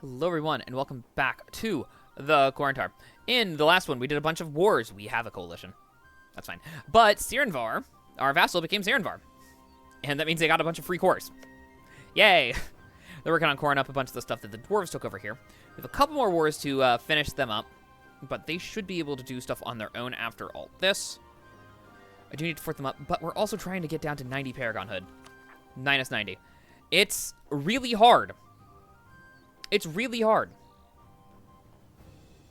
Hello everyone, and welcome back to the Corintar. In the last one, we did a bunch of wars. We have a coalition. That's fine. But Sirenvar, our vassal, became Sirenvar. And that means they got a bunch of free cores. Yay! They're working on coring up a bunch of the stuff that the dwarves took over here. We have a couple more wars to finish them up. But they should be able to do stuff on their own after all this. I do need to fort them up, but we're also trying to get down to 90 Paragonhood. -90. It's really hard. It's really hard.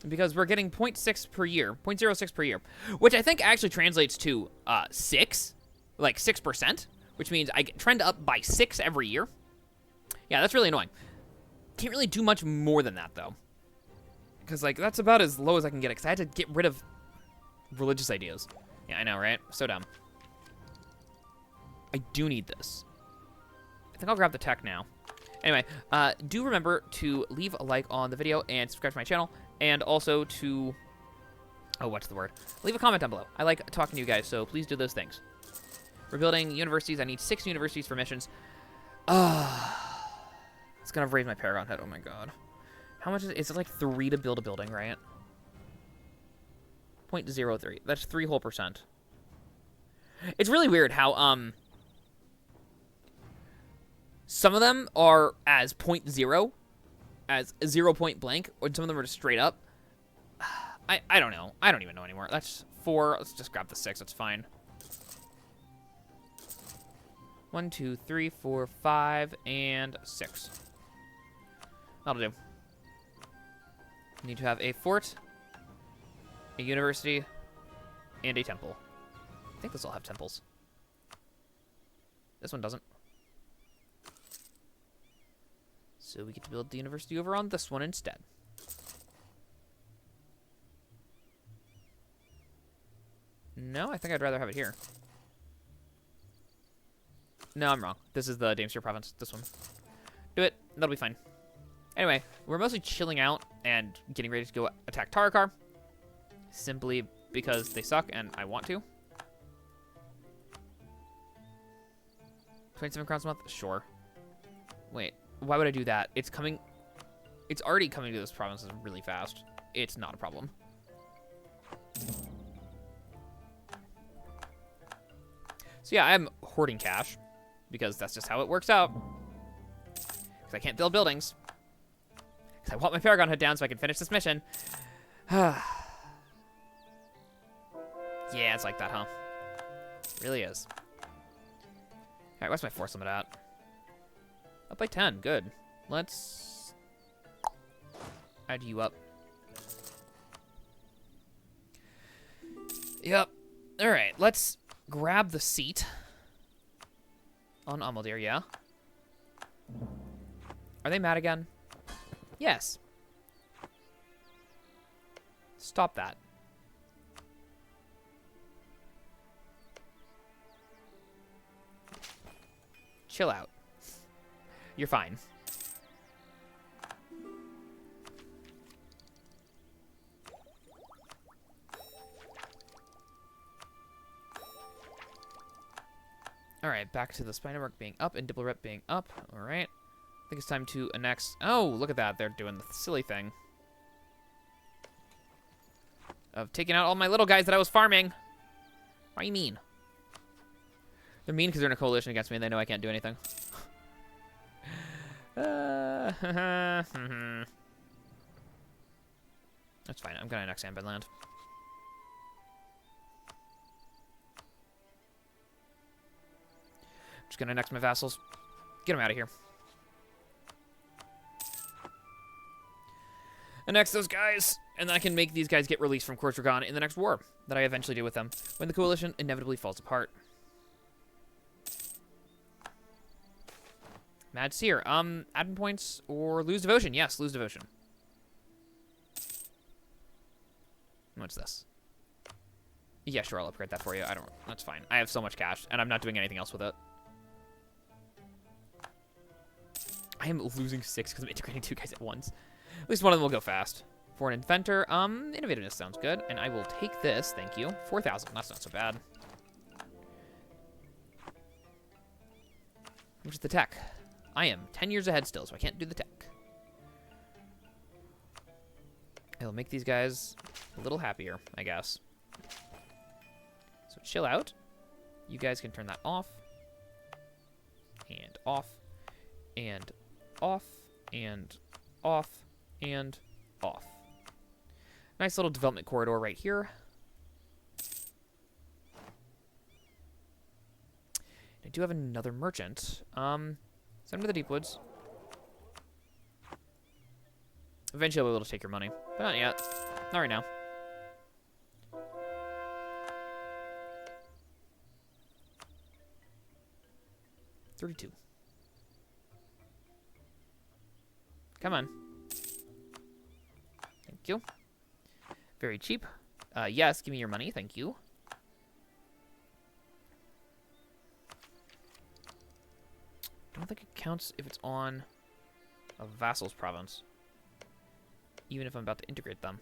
Because we're getting 0.6 per year, 0.06 per year, which I think actually translates to 6, like 6%, which means I trend up by 6 every year. Yeah, that's really annoying. Can't really do much more than that, though. Because, like, that's about as low as I can get it, because I had to get rid of religious ideas. Yeah, I know, right? So dumb. I do need this. I think I'll grab the tech now. Anyway, do remember to leave a like on the video and subscribe to my channel, and also to, oh, what's the word? Leave a comment down below. I like talking to you guys, so please do those things. We're building universities. I need 6 universities for missions. It's gonna raise my Paragon head. Oh my god. How much is it? It's like 3 to build a building, right? 0.03. That's 3 whole %. It's really weird how, some of them are as 0.0, as 0 point blank, or some of them are just straight up. I don't know. I don't even know anymore. That's 4. Let's just grab the 6. That's fine. 1, 2, 3, 4, 5, and 6. That'll do. Need to have a fort, a university, and a temple. I think this will have temples. This one doesn't. So we get to build the university over on this one instead. No, I think I'd rather have it here. No, I'm wrong. This is the Damestier province. This one. Do it. That'll be fine. Anyway, we're mostly chilling out and getting ready to go attack Tarakar. Simply because they suck and I want to. 27 crowns a month? Sure. Wait. Why would I do that? It's coming... It's already coming to this province really fast. It's not a problem. So yeah, I'm hoarding cash. Because that's just how it works out. Because I can't build buildings. Because I want my Paragon Hood down so I can finish this mission. Yeah, it's like that, huh? It really is. Alright, what's my force limit at? Up by 10. Good. Let's add you up. Yep. Alright, let's grab the seat on Amaldir, yeah? Are they mad again? Yes. Stop that. Chill out. You're fine. Alright, back to the spine work being up and Dipple Rep being up. Alright. I think it's time to annex. Oh, look at that. They're doing the silly thing of taking out all my little guys that I was farming. What do you mean? They're mean because they're in a coalition against me and they know I can't do anything. That's fine. I'm gonna annex Ambedland. Just gonna annex my vassals. Get them out of here. Annex those guys, and then I can make these guys get released from Court in the next war that I eventually do with them when the coalition inevitably falls apart. Mad Seer. Admin points or lose devotion. Yes, lose devotion. What's this? Yeah, sure, I'll upgrade that for you. I don't... That's fine. I have so much cash, and I'm not doing anything else with it. I am losing 6 because I'm integrating 2 guys at once. At least one of them will go fast. For an inventor, innovativeness sounds good, and I will take this. Thank you. 4,000. That's not so bad. Which is the tech? I am 10 years ahead still, so I can't do the tech. It'll make these guys a little happier, I guess. So chill out. You guys can turn that off. And off. And off. And off. And off. Nice little development corridor right here. I do have another merchant. Send him to the Deep Woods. Eventually I'll be able to take your money. But not yet. Not right now. $32. Come on. Thank you. Very cheap. Yes, give me your money. Thank you. I don't think it counts if it's on a vassal's province. Even if I'm about to integrate them.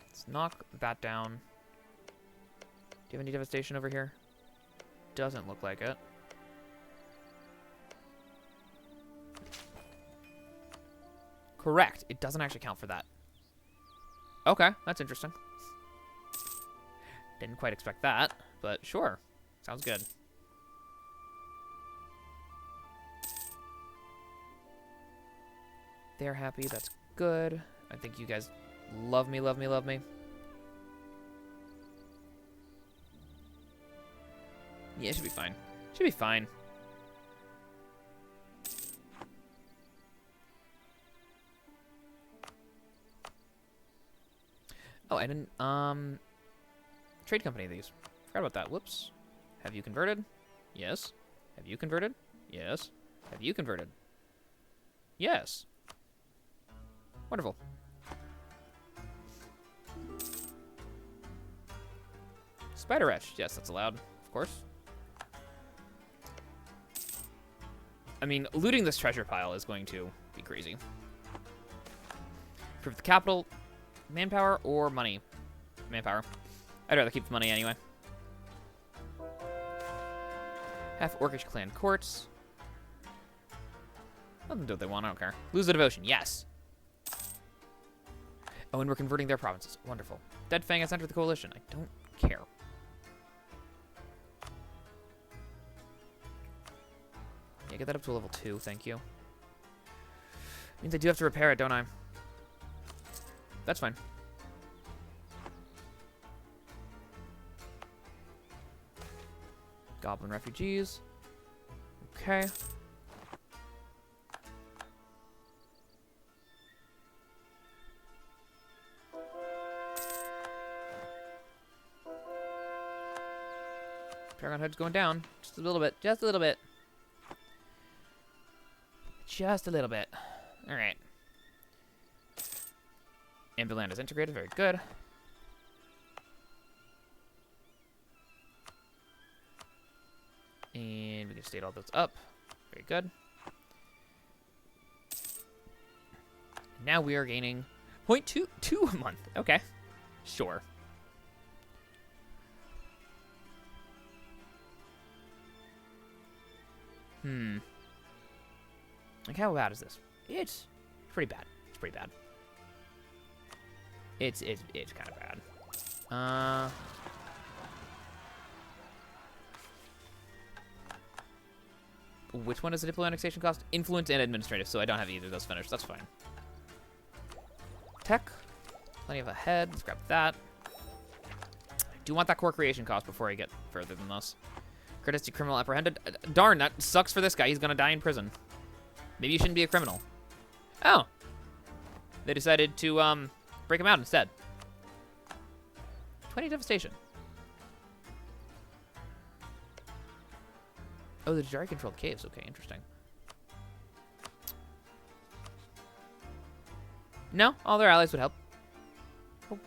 Let's knock that down. Do you have any devastation over here? Doesn't look like it. Correct. It doesn't actually count for that. Okay, that's interesting. Didn't quite expect that, but sure. Sounds good. They're happy. That's good. I think you guys love me, love me, love me. Yeah, it should be fine. Should be fine. Oh, I didn't, trade company of these. Forgot about that. Whoops. Have you converted? Yes. Have you converted? Yes. Have you converted? Yes. Wonderful. Spider Wretch. Yes, that's allowed, of course. I mean, looting this treasure pile is going to be crazy. Improve the capital, manpower, or money? Manpower. I'd rather keep the money anyway. Half-Orcish clan courts. Let them do what they want, I don't care. Lose the devotion, yes. Oh, and we're converting their provinces. Wonderful. Dead Fang has entered the coalition. I don't care. Yeah, get that up to level 2, thank you. Means I do have to repair it, don't I? That's fine. Goblin refugees. Okay. Paragon Head's going down. Just a little bit. Just a little bit. Just a little bit. Alright. Ambuland is integrated. Very good. And we can state all those up. Very good. Now we are gaining 0.22 a month. Okay. Sure. Like, how bad is this? It's pretty bad. It's pretty bad. It's kind of bad. Which one is the diplomatic annexation cost? Influence and administrative, so I don't have either of those finished. That's fine. Tech. Plenty of a head. Let's grab that. I do want that core creation cost before I get further than this. Courtesy criminal apprehended. Darn, that sucks for this guy. He's gonna die in prison. Maybe you shouldn't be a criminal. Oh. They decided to, break him out instead. 20 devastation. Oh, the Jari-controlled caves. Okay, interesting. No, all their allies would help. Oh.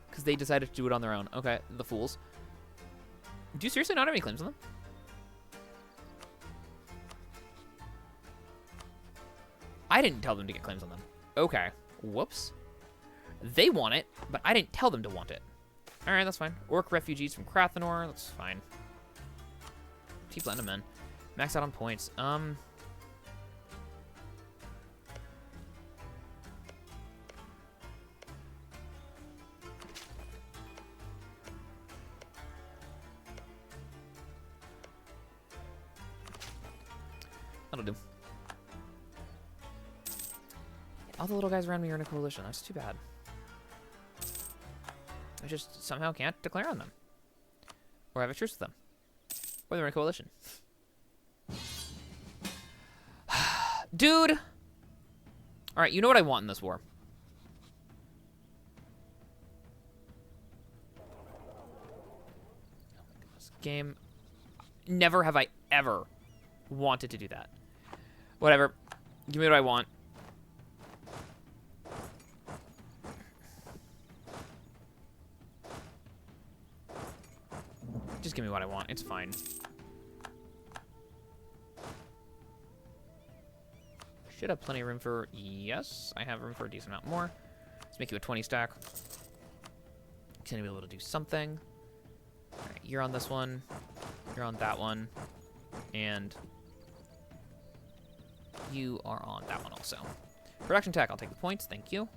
Because they decided to do it on their own. Okay, the fools. Do you seriously not have any claims on them? I didn't tell them to get claims on them. Okay. Whoops. They want it, but I didn't tell them to want it. Alright, that's fine. Orc refugees from Krathanor. That's fine. Keep letting them in. Max out on points. That'll do. All the little guys around me are in a coalition. That's too bad. I just somehow can't declare on them. Or have a truce with them. Or they're in a coalition. Dude! Alright, you know what I want in this war. This game. Never have I ever wanted to do that. Whatever. Give me what I want. Just give me what I want. It's fine. Should have plenty of room for... Yes, I have room for a decent amount more. Let's make you a 20 stack. Gonna be able to do something. Alright, you're on this one. You're on that one. And you are on that one also. Production tech, I'll take the points. Thank you.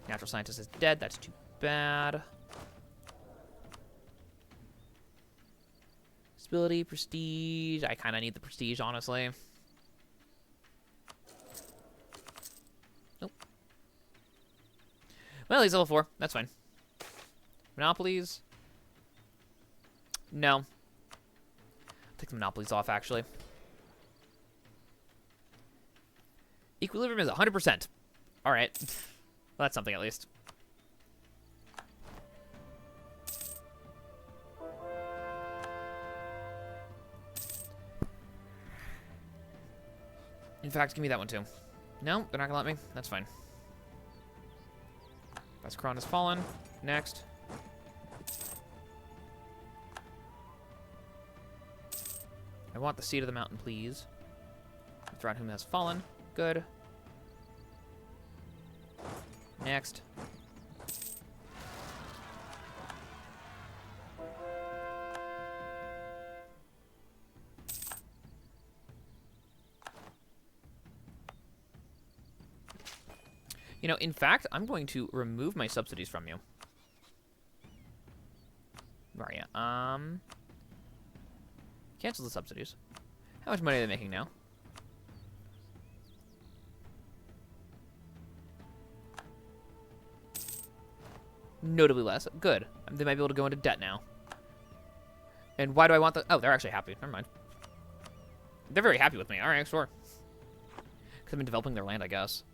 Natural scientist is dead. That's too bad. Stability, prestige. I kind of need the prestige, honestly. Nope. Well, he's level 4. That's fine. Monopolies. No. I'll take the monopolies off, actually. Equilibrium is 100%. All right. Well, that's something at least. In fact, give me that one too. No, they're not gonna let me. That's fine. Escann has fallen. Next. I want the seat of the mountain, please. Thrawnhum has fallen. Good. Next. You know, in fact, I'm going to remove my subsidies from you. Where are you? Cancel the subsidies. How much money are they making now? Notably less. Good. They might be able to go into debt now. And why do I want the... Oh, they're actually happy. Never mind. They're very happy with me. All right, sure. Because I've been developing their land, I guess.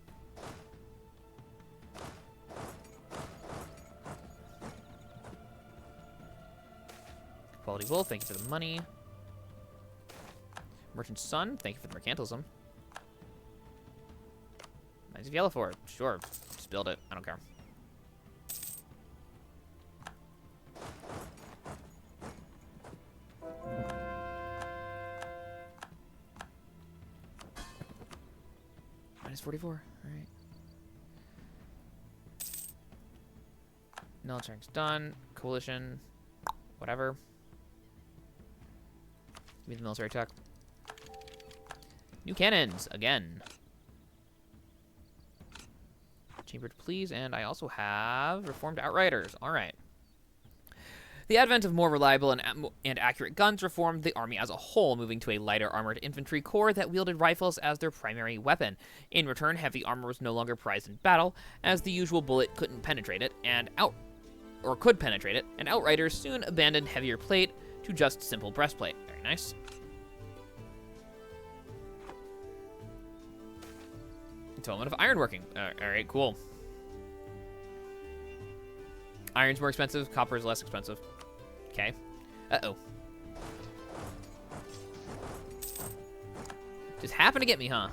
Quality wool, thank you for the money. Merchant's son, thank you for the mercantilism. Knights of Yellow for it. Sure, just build it. I don't care. -44. All right. Military's done. Coalition. Whatever. Give me the military tech. New cannons again. Chambered, please, and I also have reformed outriders. All right. The advent of more reliable and accurate guns reformed the army as a whole, moving to a lighter armored infantry corps that wielded rifles as their primary weapon. In return, heavy armor was no longer prized in battle, as the usual bullet couldn't penetrate it, and outriders soon abandoned heavier plate to just simple breastplate. Very nice. Development of ironworking. All right, cool. Iron's more expensive, copper is less expensive. Okay. Uh-oh. Just happened to get me, huh?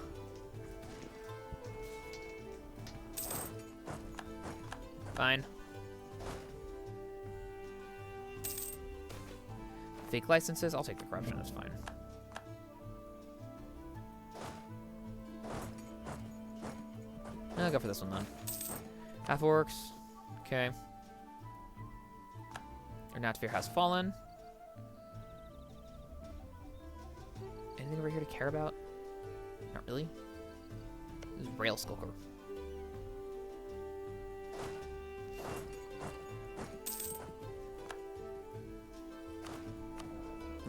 Fine. Fake licenses? I'll take the corruption, that's fine. I'll go for this one then. Half-Orcs. Okay. Our Natfear has fallen. Anything over here to care about? Not really. This is Rail Skulker.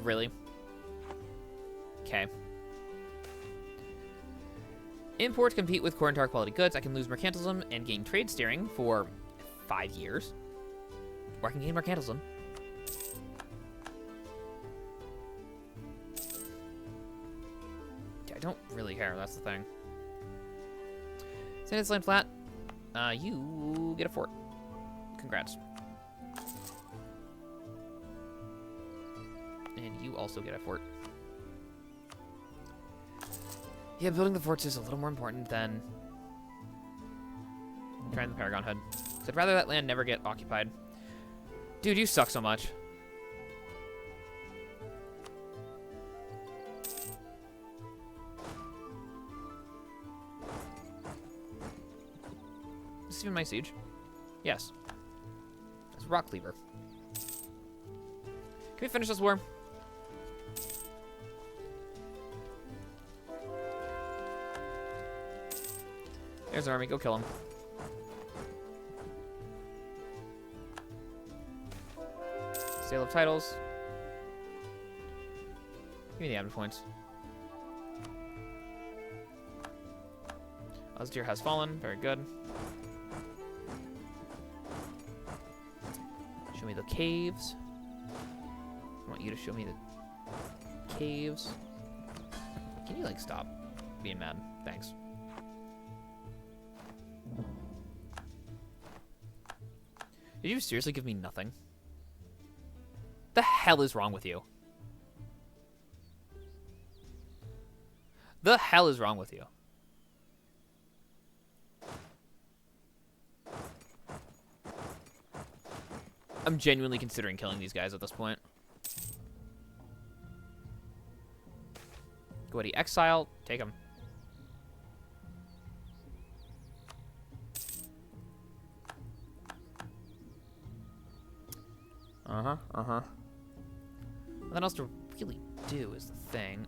Really? Okay. Imports compete with Corintar quality goods. I can lose mercantilism and gain trade steering for 5 years. Or I can gain mercantilism. I don't really care, that's the thing. Sand land flat. You get a fort. Congrats. And you also get a fort. Yeah, building the forts is a little more important than trying the Paragon Hood. I'd rather that land never get occupied. Dude, you suck so much. Is this even my siege? Yes. It's Rock Cleaver. Can we finish this war? There's the army. Go kill him. Sale of titles. Give me the admin points. Osdir has fallen. Very good. Show me the caves. I want you to show me the caves. Can you, like, stop being mad? Thanks. Did you seriously give me nothing? The hell is wrong with you? The hell is wrong with you? I'm genuinely considering killing these guys at this point. Goetti exile, take him. Nothing else to really do is the thing.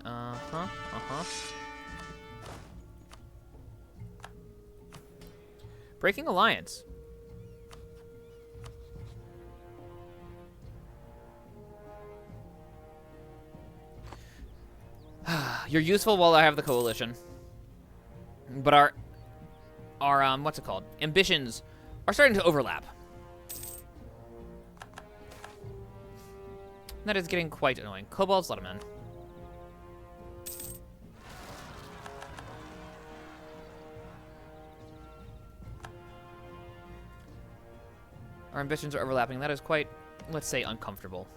Breaking alliance. You're useful while I have the coalition. But our what's it called? Ambitions are starting to overlap. That is getting quite annoying. Kobolds, let them in. Our ambitions are overlapping. That is quite, let's say, uncomfortable.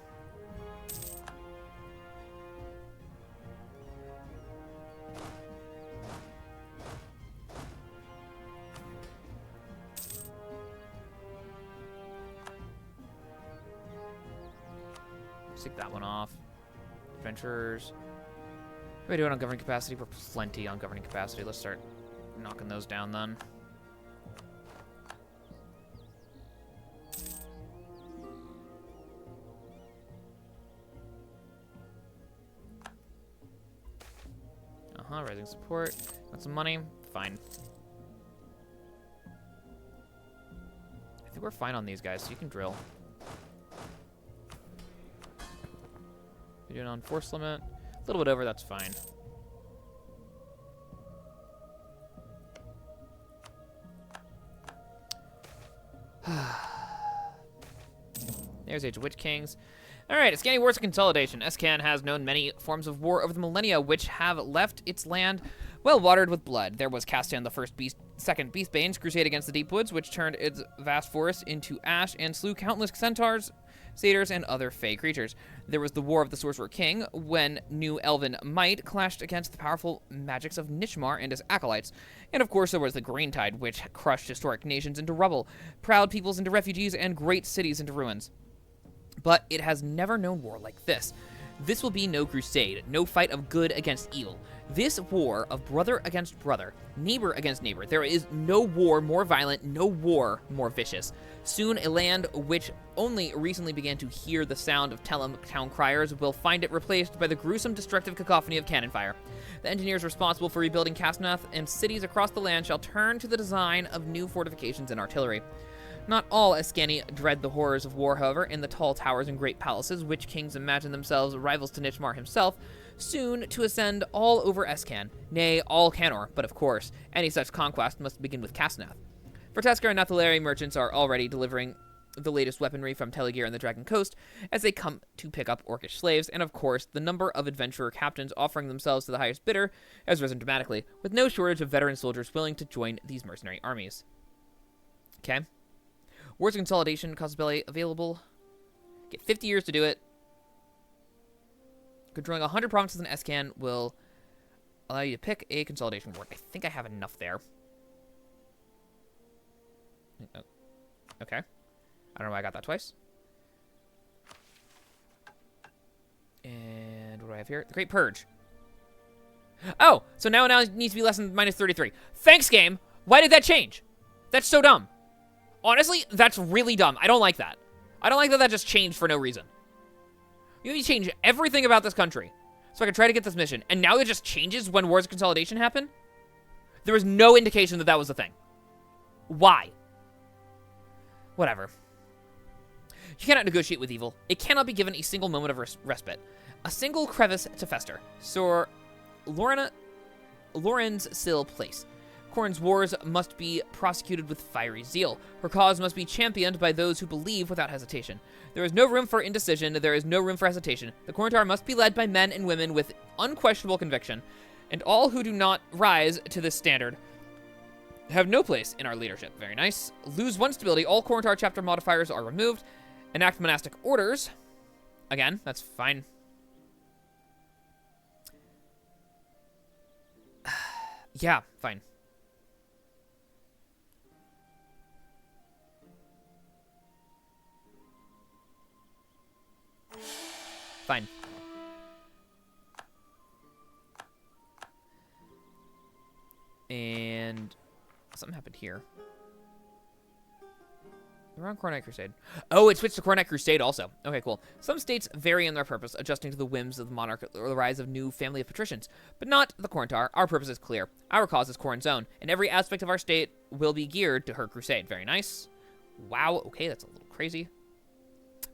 Take that one off. Adventurers. What are we doing on governing capacity? We're plenty on governing capacity. Let's start knocking those down then. Rising support. Want some money? Fine. I think we're fine on these guys, so you can drill. You're doing on force limit. A little bit over, that's fine. There's Age of Witch Kings. Alright, Escann Wars of Consolidation. Escann has known many forms of war over the millennia, which have left its land well watered with blood. There was Castan the Second Beastbane's crusade against the Deep Woods, which turned its vast forests into ash and slew countless centaurs, satyrs, and other fey creatures. There was the War of the Sorcerer King, when New Elven might clashed against the powerful magics of Nishmar and his acolytes. And of course there was the Greentide, which crushed historic nations into rubble, proud peoples into refugees, and great cities into ruins. But it has never known war like this. This will be no crusade, no fight of good against evil. This war of brother against brother, neighbor against neighbor. There is no war more violent, no war more vicious. Soon a land which only recently began to hear the sound of town criers will find it replaced by the gruesome destructive cacophony of cannon fire. The engineers responsible for rebuilding Cstonath and cities across the land shall turn to the design of new fortifications and artillery. Not all Escanni dread the horrors of war, however. In the tall towers and great palaces, witch kings imagine themselves rivals to Nishmar himself, soon to ascend all over Escann, nay, all Cannor. But of course, any such conquest must begin with Cstonath. For Tesker and Nathalari merchants are already delivering the latest weaponry from Teligir and the Dragon Coast as they come to pick up Orcish slaves, and of course, the number of adventurer captains offering themselves to the highest bidder has risen dramatically, with no shortage of veteran soldiers willing to join these mercenary armies. Okay. Wars of Consolidation, Casus Belli available. Get 50 years to do it. Controlling 100 provinces in Escann will allow you to pick a consolidation ward. I think I have enough there. Okay. I don't know why I got that twice. And what do I have here? The Great Purge. Oh, so now it needs to be less than -33. Thanks, game. Why did that change? That's so dumb. Honestly, that's really dumb. I don't like that. I don't like that just changed for no reason. You need to change everything about this country so I can try to get this mission. And now it just changes when Wars of Consolidation happen? There was no indication that that was the thing. Why? Whatever. You cannot negotiate with evil. It cannot be given a single moment of respite. A single crevice to fester. Sir Lauren's Sill Place. Corin's wars must be prosecuted with fiery zeal. Her cause must be championed by those who believe without hesitation. There is no room for indecision. There is no room for hesitation. The Corintar must be led by men and women with unquestionable conviction, and all who do not rise to this standard have no place in our leadership. Very nice. Lose 1 stability. All Corintar chapter modifiers are removed. Enact monastic orders. Again, that's fine. Yeah, fine. Fine. And something happened here. We're on Coronite Crusade. Oh, it switched to Coronite Crusade also. Okay, cool. Some states vary in their purpose, adjusting to the whims of the monarch or the rise of new family of patricians. But not the Corintar. Our purpose is clear. Our cause is Corin's own, and every aspect of our state will be geared to her crusade. Very nice. Wow, okay, that's a little crazy.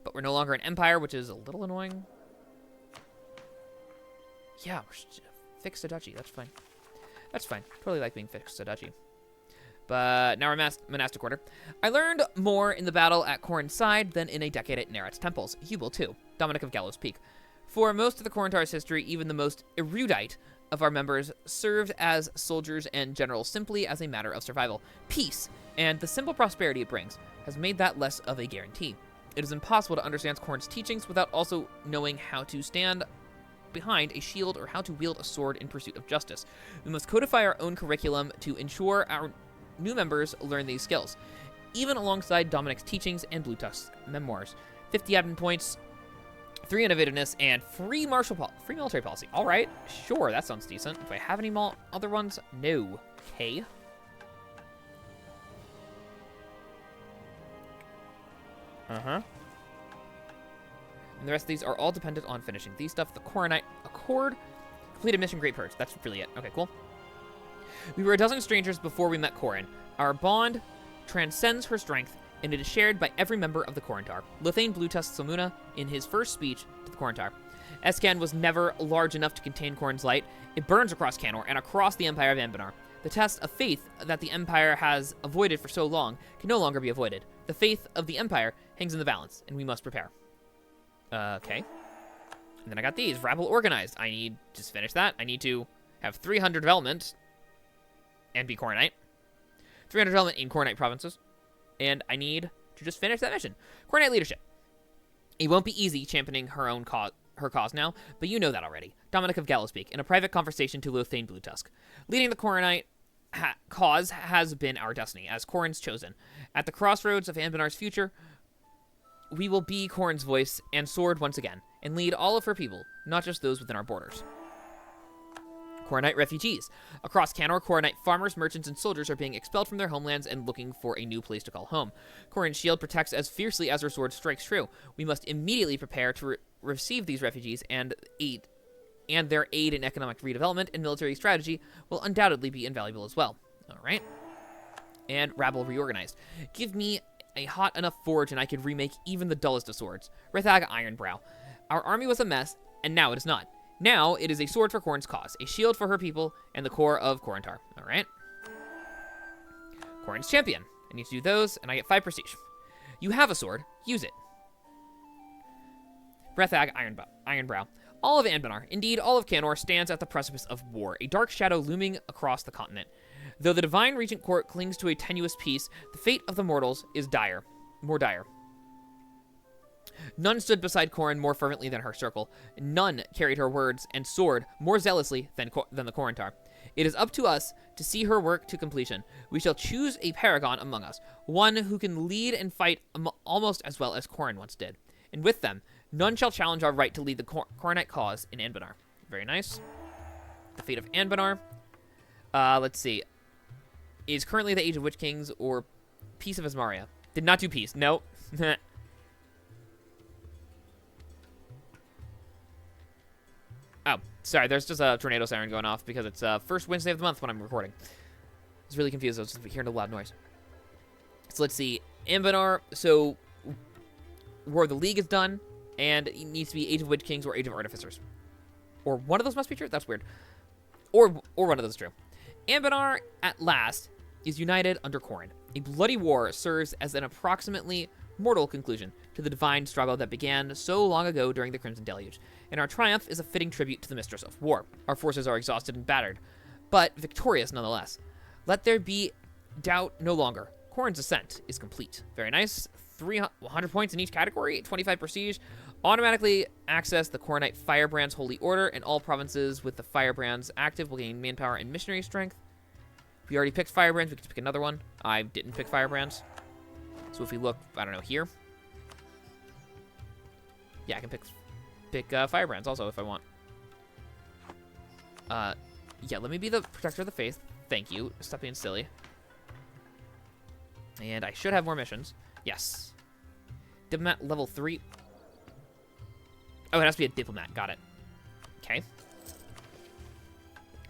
But we're no longer an empire, which is a little annoying. Yeah, we're fixed to duchy. That's fine. That's fine. Totally like being fixed to duchy. But now we're monastic order. I learned more in the battle at Corin's side than in a decade at Nerat's temples. You will too. Dominic of Gallows Peak. For most of the Corintar's history, even the most erudite of our members served as soldiers and generals simply as a matter of survival. Peace, and the simple prosperity it brings, has made that less of a guarantee. It is impossible to understand Corin's teachings without also knowing how to stand behind a shield or how to wield a sword in pursuit of justice. We must codify our own curriculum to ensure our new members learn these skills, even alongside Dominic's teachings and Blue Tusk's memoirs. 50 admin points, 3 innovativeness, and free military policy. All right, sure, that sounds decent. Do I have any other ones? No. Okay. Uh-huh. And the rest of these are all dependent on finishing these stuff. The Coronite Accord. Completed mission Great Purge. That's really it. Okay, cool. We were a dozen strangers before we met Corin. Our bond transcends her strength, and it is shared by every member of the Corintar. Lothane Bluetusk Salmuna in his first speech to the Corintar. Escann was never large enough to contain Corin's light. It burns across Cannor and across the Empire of Anbenar. The test of faith that the Empire has avoided for so long can no longer be avoided. The faith of the Empire hangs in the balance, and we must prepare. Okay. And then I got these. Rabble Organized. I need to finish that. I need to have 300 development and be Corinite. 300 development in Corinite provinces. And I need to just finish that mission. Corinite leadership. It won't be easy championing her cause now, but you know that already. Dominic of Gallows Peak, in a private conversation to Lothane Bluetusk. Leading the Corinite cause has been our destiny, as Corin's chosen. At the crossroads of Anbenar's future, we will be Corin's voice and sword once again, and lead all of her people, not just those within our borders. Corinite refugees. Across Cannor, Corinite farmers, merchants, and soldiers are being expelled from their homelands and looking for a new place to call home. Corin's shield protects as fiercely as her sword strikes true. We must immediately prepare to receive these refugees, and their aid in economic redevelopment and military strategy will undoubtedly be invaluable as well. All right. And rabble reorganized. Give me a hot enough forge and I could remake even the dullest of swords. Rithag Ironbrow. Our army was a mess, and now it is not. Now it is a sword for Corin's cause, a shield for her people, and the core of Corintar. All right. Corin's champion. I need to do those, and I get 5 prestige. You have a sword. Use it. Rithag Ironbrow. All of Anbenar, indeed all of Cannor, stands at the precipice of war, a dark shadow looming across the continent. Though the divine Regent Court clings to a tenuous peace, the fate of the mortals is more dire. None stood beside Corin more fervently than her circle. None carried her words and sword more zealously than the Corintar. It is up to us to see her work to completion. We shall choose a paragon among us, one who can lead and fight almost as well as Corin once did. And with them, none shall challenge our right to lead the Corinite cause in Anbenar. Very nice. The fate of Anbenar. Let's see. Is currently the Age of Witch Kings or Peace of Asmaria. Did not do peace. No. Oh, sorry. There's just a tornado siren going off because it's first Wednesday of the month when I'm recording. I was really confused. I was just hearing a loud noise. So let's see. Anbenar. So War of the League is done. And it needs to be Age of Witch Kings or Age of Artificers. Or one of those must be true? That's weird. Or one of those is true. Anbenar, at last, is united under Corin. A bloody war serves as an approximately mortal conclusion to the divine struggle that began so long ago during the Crimson Deluge. And our triumph is a fitting tribute to the Mistress of War. Our forces are exhausted and battered, but victorious nonetheless. Let there be doubt no longer. Corin's ascent is complete. Very nice. 100 points in each category, 25 prestige. Automatically access the Corinite Firebrand's Holy Order, and all provinces with the Firebrands active will gain manpower and missionary strength. If we already picked Firebrands, we can pick another one. I didn't pick Firebrands. So if we look, I don't know, here. Yeah, I can pick Firebrands also if I want. Yeah, let me be the Protector of the Faith. Thank you. Stop being silly. And I should have more missions. Yes. Diplomat level 3. Oh, it has to be a diplomat. Got it. Okay.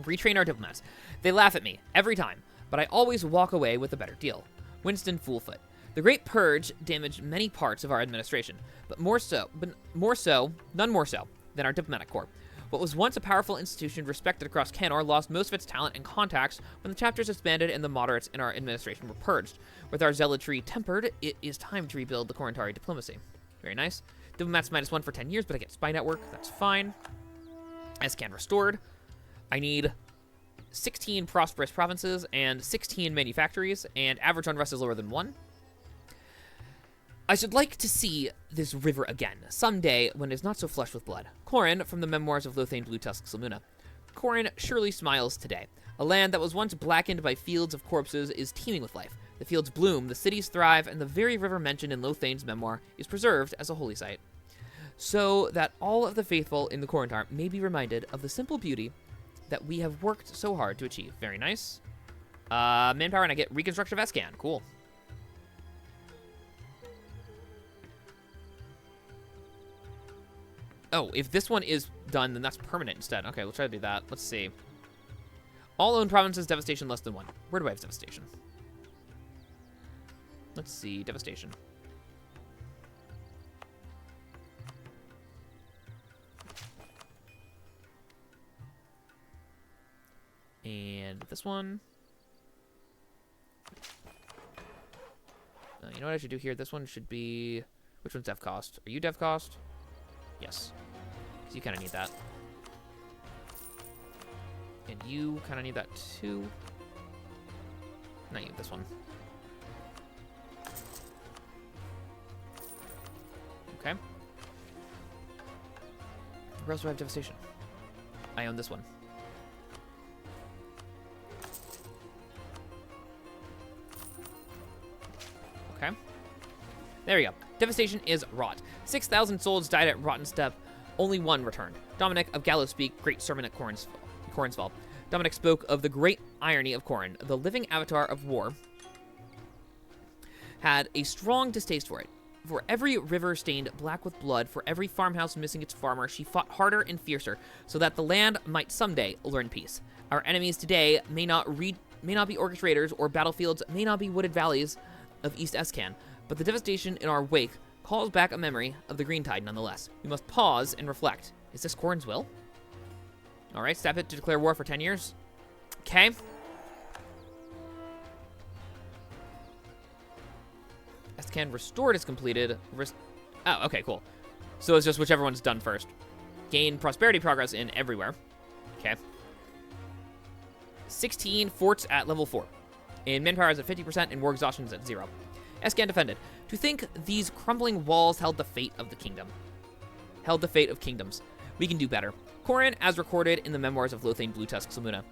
Retrain our diplomats. They laugh at me every time, but I always walk away with a better deal. Winston Foolfoot. The Great Purge damaged many parts of our administration, but none more so than our diplomatic corps. What was once a powerful institution respected across Cannor lost most of its talent and contacts when the chapters disbanded and the moderates in our administration were purged. With our zealotry tempered, it is time to rebuild the Corintari diplomacy. Very nice. Diplomats -1 for 10 years, but I get spy network. That's fine. Escann restored. I need 16 prosperous provinces and 16 manufactories, and average unrest is lower than 1. I should like to see this river again, someday when it is not so flushed with blood. Corin, from the memoirs of Lothane Bluetusk Salmuna. Corin surely smiles today. A land that was once blackened by fields of corpses is teeming with life. The fields bloom, the cities thrive, and the very river mentioned in Lothane's memoir is preserved as a holy site. So that all of the faithful in the Corintar may be reminded of the simple beauty that we have worked so hard to achieve. Very nice. Manpower, and I get Reconstruction of Escann. Cool. Oh, if this one is done, then that's permanent instead. Okay, we'll try to do that. Let's see. All owned provinces, devastation less than 1. Where do I have devastation? Let's see, devastation. And this one. You know what I should do here? This one should be... Which one's dev cost? Are you dev cost? Yes. Because you kind of need that. And you kind of need that too. Not you, this one. Okay. Where else do I have devastation? I own this one. Okay. There we go. Devastation is wrought. 6,000 souls died at Rotten Step. Only 1 returned. Dominic of Gallowspeak, great servant at Corinsval. Dominic spoke of the great irony of Corin. The living avatar of war had a strong distaste for it. For every river stained black with blood, for every farmhouse missing its farmer, she fought harder and fiercer, so that the land might someday learn peace. Our enemies today may not be Orcish raiders, or battlefields may not be wooded valleys of East Escann, but the devastation in our wake calls back a memory of the Greentide nonetheless. We must pause and reflect. Is this Corin's will? All right, step it to declare war for 10 years. Okay. Escann restored is completed. Oh, okay, cool. So it's just whichever one's done first. Gain prosperity progress in everywhere. Okay. 16 forts at level 4. And manpower is at 50% and war exhaustion is at 0. Escann defended. To think these crumbling walls held the fate of the kingdom. Held the fate of kingdoms. We can do better. Corin, as recorded in the memoirs of Lothane Bluetusk Salmuna.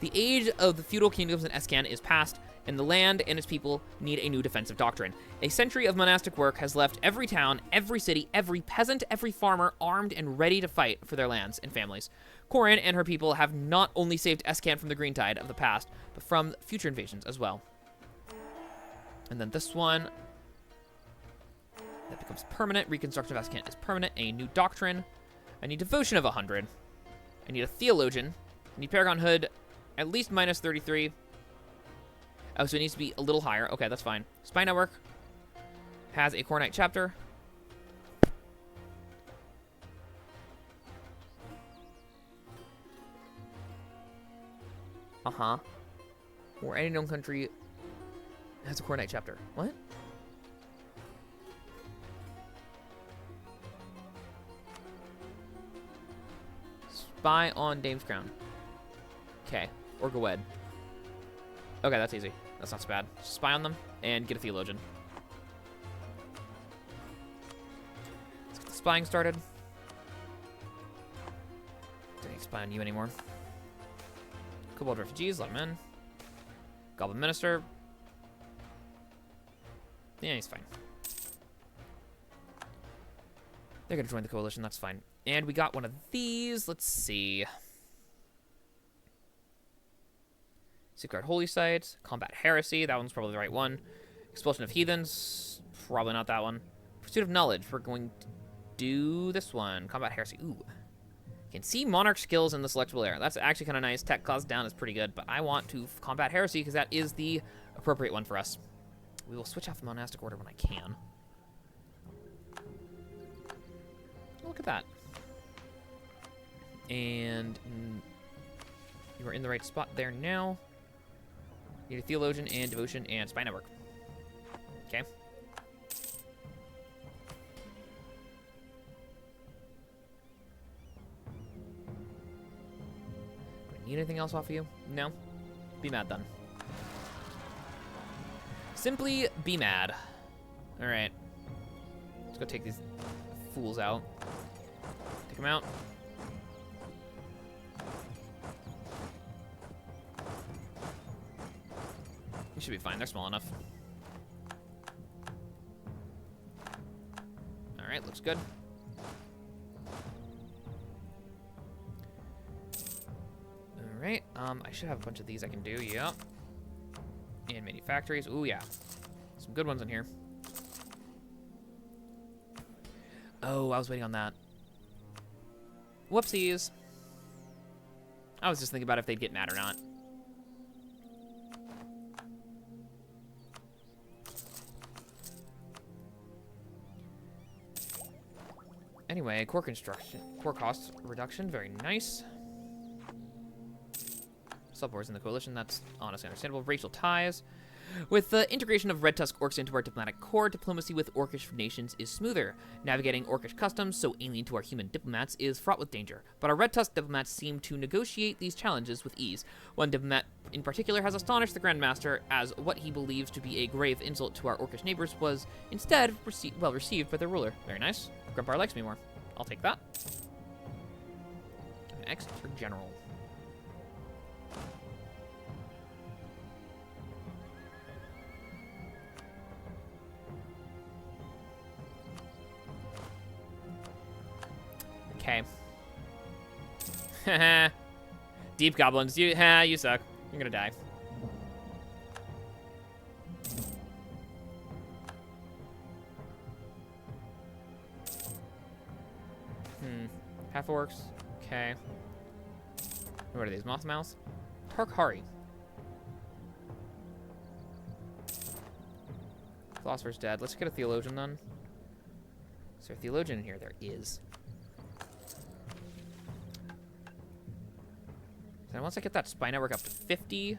The age of the feudal kingdoms in Escann is past, and the land and its people need a new defensive doctrine. A century of monastic work has left every town, every city, every peasant, every farmer armed and ready to fight for their lands and families. Corin and her people have not only saved Escann from the Greentide of the past, but from future invasions as well. And then this one, that becomes permanent. Reconstruction of Escann is permanent. A new doctrine. I need devotion of 100. I need a theologian. I need Paragon Hood, at least minus 33. Oh, so it needs to be a little higher. Okay, that's fine. Spy Network has a Core Knight chapter. Uh-huh. Or any known country has a Core Knight chapter. What? Spy on Dame's Crown. Okay. Or Gawed. Okay, that's easy. That's not so bad. Spy on them and get a theologian. Let's get the spying started. Don't need to spy on you anymore. Kobold refugees, let them in. Goblin minister. Yeah, he's fine. They're gonna join the coalition, that's fine. And we got one of these. Let's see. Secret Holy Sites, Combat Heresy, that one's probably the right one. Expulsion of Heathens, probably not that one. Pursuit of Knowledge, we're going to do this one. Combat Heresy, ooh. Can see Monarch skills in the selectable area. That's actually kind of nice. Tech cost down is pretty good, but I want to Combat Heresy because that is the appropriate one for us. We will switch off the Monastic Order when I can. Look at that. And you are in the right spot there now. Need a theologian and devotion and spy network. Okay. Do I need anything else off of you? No. Be mad then. Simply be mad. All right. Let's go take these fools out. Take them out. We should be fine. They're small enough. All right, looks good. All right. I should have a bunch of these I can do. Yeah. And many factories. Ooh, yeah. Some good ones in here. Oh, I was waiting on that. Whoopsies. I was just thinking about if they'd get mad or not. Anyway, core construction, core cost reduction, very nice. Subwars in the coalition, that's honestly understandable. Racial ties. With the integration of Red Tusk Orcs into our diplomatic core, diplomacy with Orcish nations is smoother. Navigating Orcish customs, so alien to our human diplomats, is fraught with danger. But our Red Tusk diplomats seem to negotiate these challenges with ease. One diplomat in particular has astonished the Grand Master, as what he believes to be a grave insult to our Orcish neighbors was instead well received by their ruler. Very nice. Grumpar likes me more. I'll take that. Next, for general. Okay. Deep goblins, you suck. You're gonna die. Half-Orcs. Okay. What are these? Moth Mouse? Tarkhari. Philosopher's dead. Let's get a theologian then. Is there a theologian in here? There is. So once I get that spy network up to 50,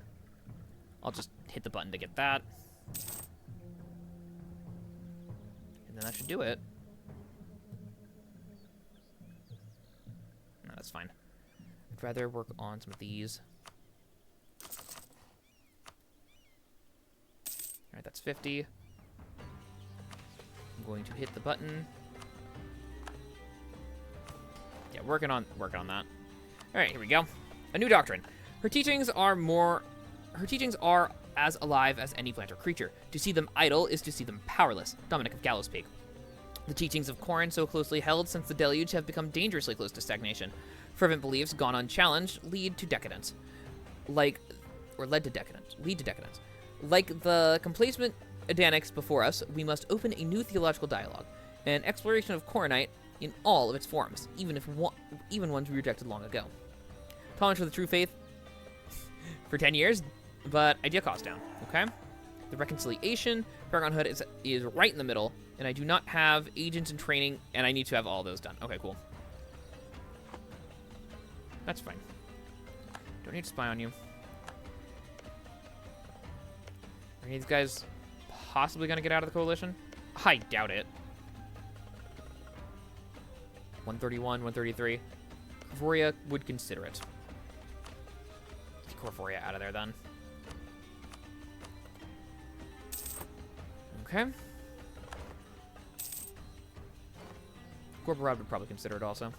I'll just hit the button to get that. And then that should do it. No, that's fine. I'd rather work on some of these. Alright, that's 50. I'm going to hit the button. Yeah, working on that. Alright, here we go. A new doctrine. Her teachings are as alive as any plant or creature. To see them idle is to see them powerless. Dominic of Gallows Peak. The teachings of Corin, so closely held since the deluge, have become dangerously close to stagnation. Fervent beliefs, gone unchallenged, lead to decadence. Lead to decadence. Like the complacent Adanics before us, we must open a new theological dialogue, an exploration of Corinite in all of its forms, even ones we rejected long ago. Tolerance for the true faith for 10 years, but idea cost down, okay? The reconciliation, Paragonhood is right in the middle, and I do not have agents in training, and I need to have all those done. Okay, cool. That's fine. Don't need to spy on you. Are any of these guys possibly going to get out of the coalition? I doubt it. 131, 133. Corvoria would consider it. Get Corvoria out of there, then. Okay. Gorbarad would probably consider it also.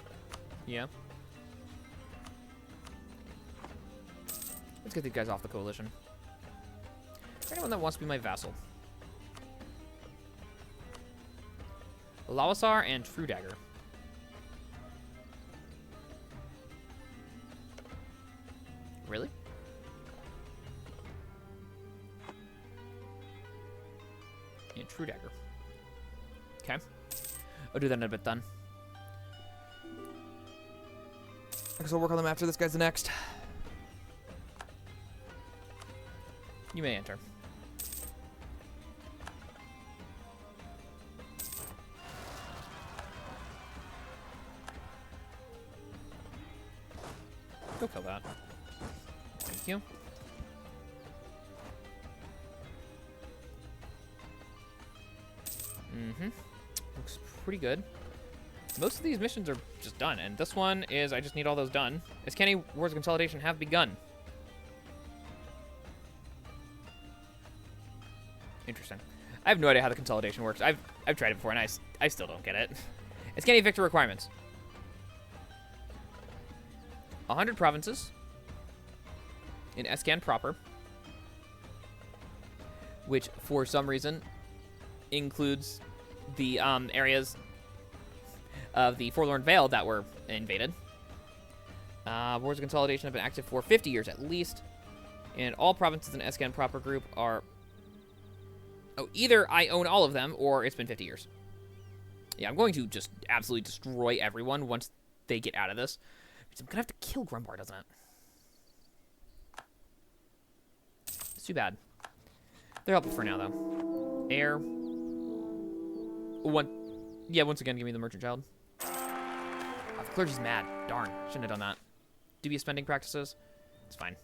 Yeah. Let's get these guys off the coalition. Is there anyone that wants to be my vassal? Lawasar and True Dagger. Really? And True Dagger. Okay. I'll do that in a bit then. I guess I'll work on them after this guy's the next. You may enter. Go kill that. Thank you. Looks pretty good. Most of these missions are just done, and this one is I just need all those done. Escann Wars of Consolidation have begun. Interesting. I have no idea how the consolidation works. I've tried it before, and I still don't get it. Escann victor requirements. 100 provinces in Escann proper, which for some reason includes the areas of the Forlorn Vale that were invaded. Wars of Consolidation have been active for 50 years at least, and all provinces in Escann proper group are... Oh, either I own all of them, or it's been 50 years. Yeah, I'm going to just absolutely destroy everyone once they get out of this. I'm going to have to kill Grumbar, doesn't it? It's too bad. They're helpful for now, though. Air. Yeah, once again, give me the Merchant Child. Oh, the clergy's mad. Darn. Shouldn't have done that. Dubious spending practices. It's fine.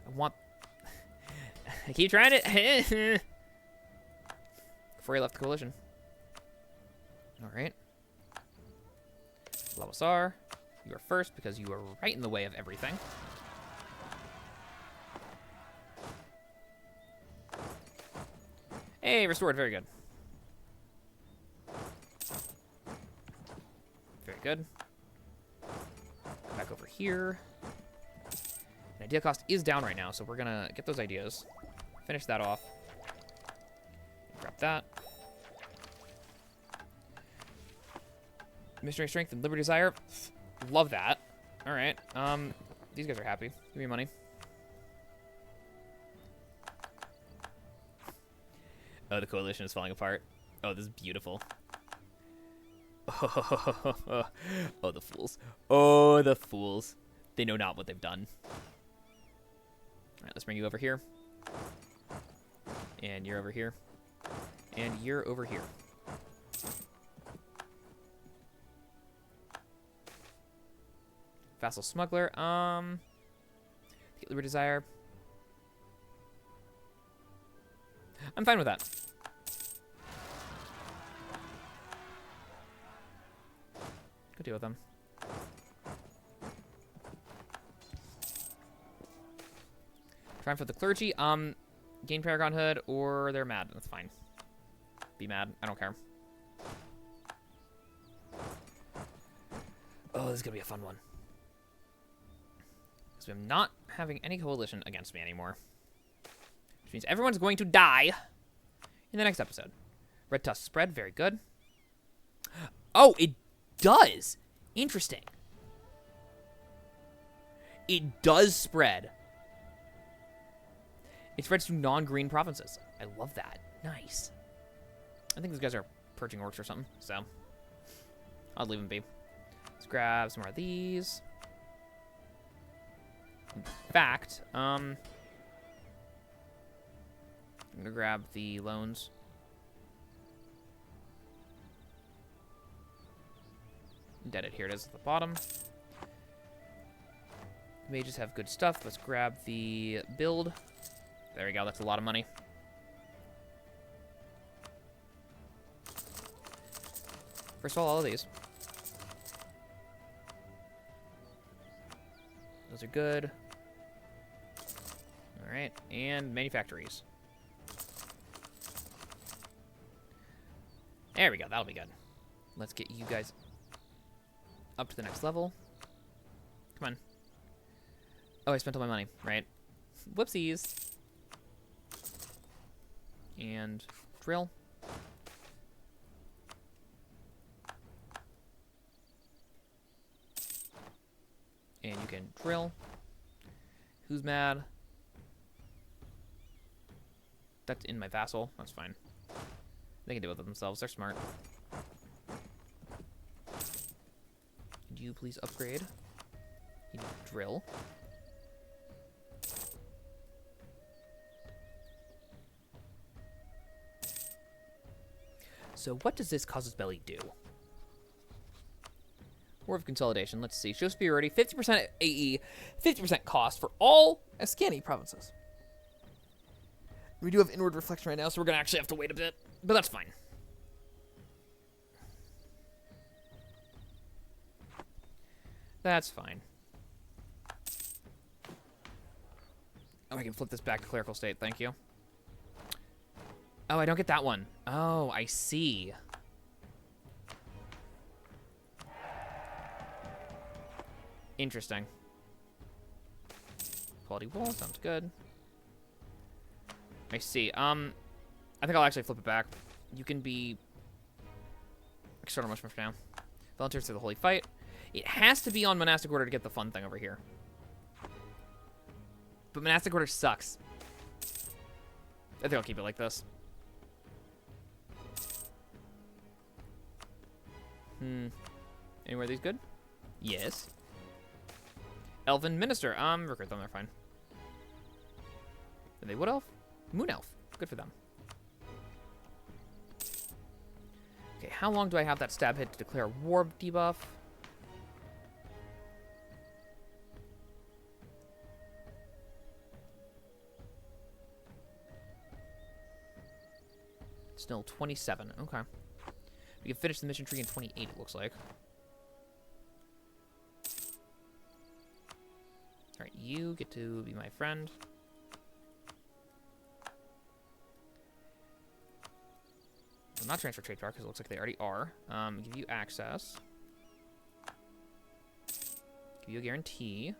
I want... I keep trying it. Before he left the coalition. Alright. Lawasar. You are first because you are right in the way of everything. Hey, restored. Very good. Very good. Come back over here. And idea cost is down right now, so we're going to get those ideas. Finish that off. Grab that. Missionary Strength and Liberty Desire. Love that. All right. These guys are happy. Give me money. Oh, the coalition is falling apart. Oh, this is beautiful. Oh, the fools. Oh, the fools. They know not what they've done. All right, let's bring you over here. And you're over here. And you're over here. Vassal Smuggler. Liberty Desire. I'm fine with that. Go deal with them. Triumph of the Clergy. Gain Paragonhood, or they're mad. That's fine. Be mad. I don't care. Oh, this is going to be a fun one. Because I'm not having any coalition against me anymore. Which means everyone's going to die in the next episode. Red Tusk spread. Very good. Oh, it does. Interesting. It does spread. It spreads to non-green provinces. I love that. Nice. I think these guys are purging orcs or something, so I'll leave them be. Let's grab some more of these. In fact, I'm gonna grab the loans. Indebted, here it is at the bottom. Mages have good stuff. Let's grab the build. There we go, that's a lot of money. First of all of these. Those are good. Alright, and manufactories. There we go, that'll be good. Let's get you guys up to the next level. Come on. Oh, I spent all my money, right? Whoopsies. And drill. And you can drill. Who's mad? That's in my vassal. That's fine. They can deal with it themselves. They're smart. Could you please upgrade? You need to drill. So what does this Causes Belly do? War of Consolidation. Let's see. Show superiority. 50% AE. 50% cost for all Escann provinces. We do have inward reflection right now, so we're going to actually have to wait a bit. But that's fine. That's fine. Oh, I can flip this back to clerical state. Thank you. Oh, I don't get that one. Oh, I see. Interesting. Quality wall sounds good. I see. I think I'll actually flip it back. You can be external much more for now. Volunteers to the Holy Fight. It has to be on Monastic Order to get the fun thing over here. But Monastic Order sucks. I think I'll keep it like this. Anywhere these good? Yes. Elven Minister. Recruit them, they're fine. Are they Wood Elf? Moon Elf. Good for them. Okay, how long do I have that stab hit to declare war debuff? Still 27. Okay. We can finish the mission tree in 28, it looks like. Alright, you get to be my friend. I'll not transfer trade power because it looks like they already are. Give you access. Give you a guarantee.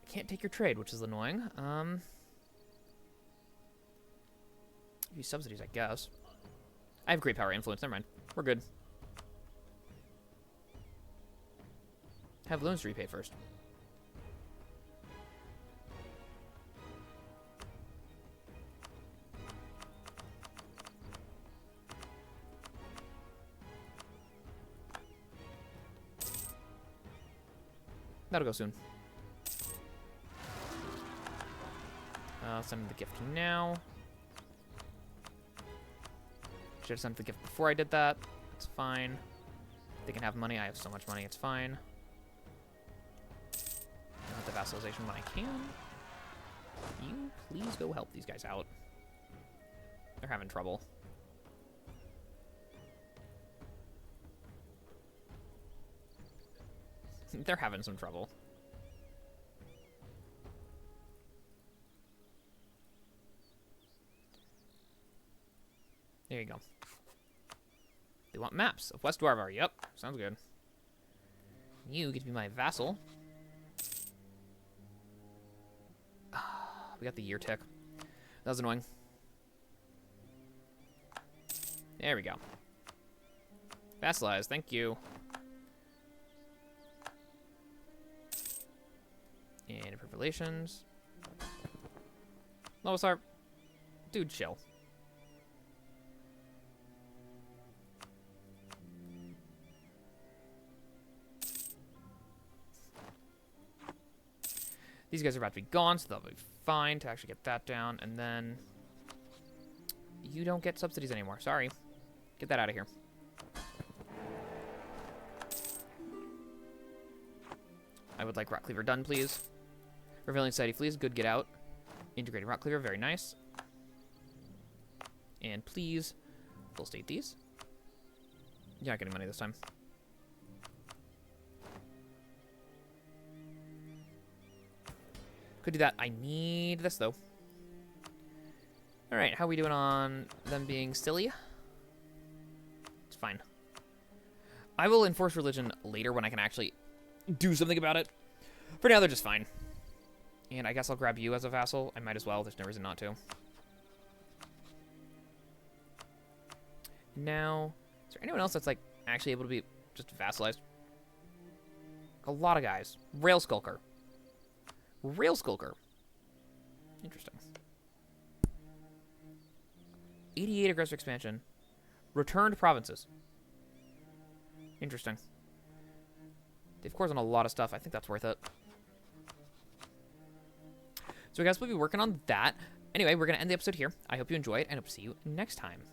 I can't take your trade, which is annoying. Give you subsidies, I guess. I have great power influence. Never mind. We're good. Have loans to repay first. That'll go soon. Send him the gift now. Should have sent the gift before I did that. It's fine. They can have money. I have so much money. It's fine. I want the vassalization when I can. You please go help these guys out. They're having trouble. They're having some trouble. There you go. They want maps of West Dwarvar. Yep, sounds good. You get to be my vassal. We got the year tick. That was annoying. There we go. Vassalize, thank you. And improve relations. Lowisar. Dude, chill. These guys are about to be gone, so they'll be fine to actually get that down. And then you don't get subsidies anymore. Sorry. Get that out of here. I would like Rock Cleaver done, please. Revealing Society Fleas, good, get out. Integrating Rock Cleaver, very nice. And please, full state these. You're not getting money this time. Could do that. I need this, though. Alright, how are we doing on them being silly? It's fine. I will enforce religion later when I can actually do something about it. For now, they're just fine. And I guess I'll grab you as a vassal. I might as well. There's no reason not to. Now, is there anyone else that's, like, actually able to be just vassalized? A lot of guys. Rail Skulker. Rail Skulker. Interesting. 88 aggressive expansion. Returned provinces. Interesting. They've course on a lot of stuff. I think that's worth it. So I guess we'll be working on that. Anyway, we're going to end the episode here. I hope you enjoyed, and hope to see you next time.